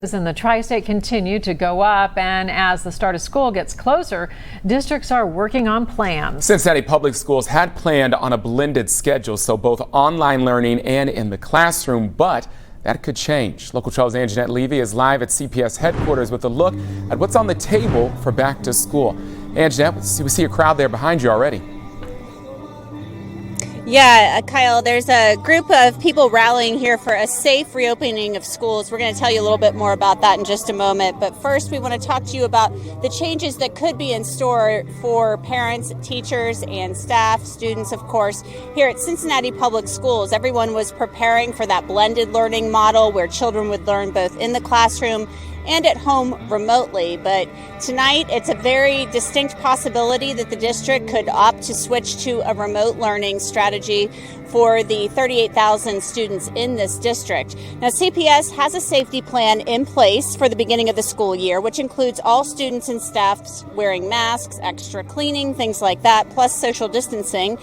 In the tri-state continue to go up, and as the start of school gets closer, districts are working on plans. Cincinnati Public Schools had planned on a blended schedule, so both online learning and in the classroom, but that could change. Local 12's Anjanette Levy is live at CPS headquarters with a look at what's on the table for back to school. Anjanette, we see a crowd there behind you already. Yeah, Kyle, there's a group of people rallying here for a safe reopening of schools. We're going to tell you a little bit more about that in just a moment. But first, we want to talk to you about the changes that could be in store for parents, teachers, and staff, students, of course. Here at Cincinnati Public Schools, everyone was preparing for that blended learning model where children would learn both in the classroom and at home remotely. But tonight, it's a very distinct possibility that the district could opt to switch to a remote learning strategy for the 38,000 students in this district. Now, CPS has a safety plan in place for the beginning of the school year, which includes all students and staff wearing masks, extra cleaning, things like that, plus social distancing.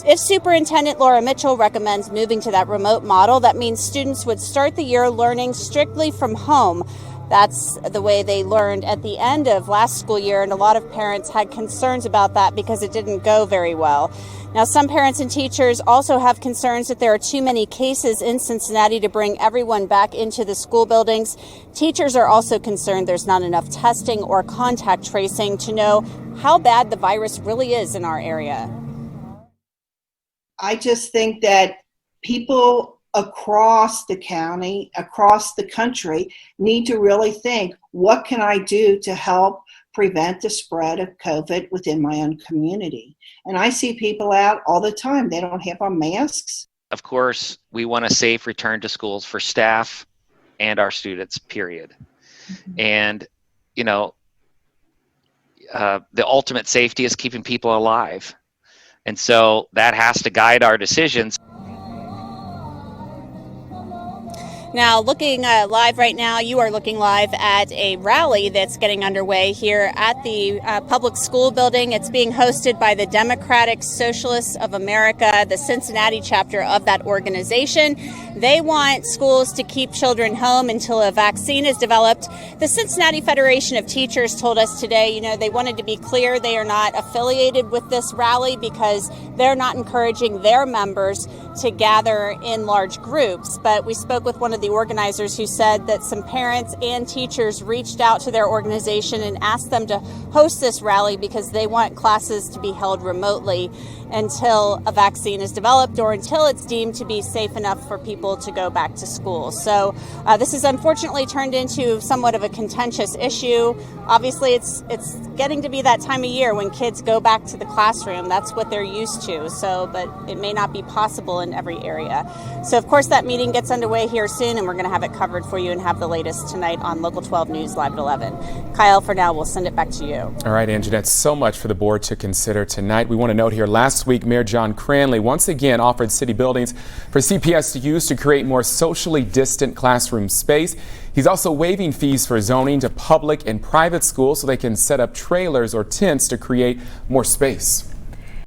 If Superintendent Laura Mitchell recommends moving to that remote model, that means students would start the year learning strictly from home. That's the way they learned at the end of last school year, and a lot of parents had concerns about that because it didn't go very well. Now, some parents and teachers also have concerns that there are too many cases in Cincinnati to bring everyone back into the school buildings. Teachers are also concerned there's not enough testing or contact tracing to know how bad the virus really is in our area. I just think that people across the county, across the country, need to really think, what can I do to help prevent the spread of COVID within my own community? And I see people out all the time. They don't have on masks. Of course, we want a safe return to schools for staff and our students, period. And, you know, the ultimate safety is keeping people alive. And so that has to guide our decisions. Now, looking live right now, you are looking live at a rally that's getting underway here at the public school building. It's being hosted by the Democratic Socialists of America, the Cincinnati chapter of that organization. They want schools to keep children home until a vaccine is developed. The Cincinnati Federation of Teachers told us today, you know, they wanted to be clear they are not affiliated with this rally because they're not encouraging their members to gather in large groups. But we spoke with one of the organizers who said that some parents and teachers reached out to their organization and asked them to host this rally because they want classes to be held remotely until a vaccine is developed or until it's deemed to be safe enough for people to go back to school. So this has unfortunately turned into somewhat of a contentious issue. Obviously, it's getting to be that time of year when kids go back to the classroom. That's what they're used to. So, but it may not be possible in every area. So, of course, that meeting gets underway here soon, and we're going to have it covered for you and have the latest tonight on Local 12 News Live at 11. Kyle, for now, we'll send it back to you. All right, Anjanette, so much for the board to consider tonight. We want to note here, last week, Mayor John Cranley once again offered city buildings for CPS to use to create more socially distant classroom space. He's also waiving fees for zoning to public and private schools so they can set up trailers or tents to create more space.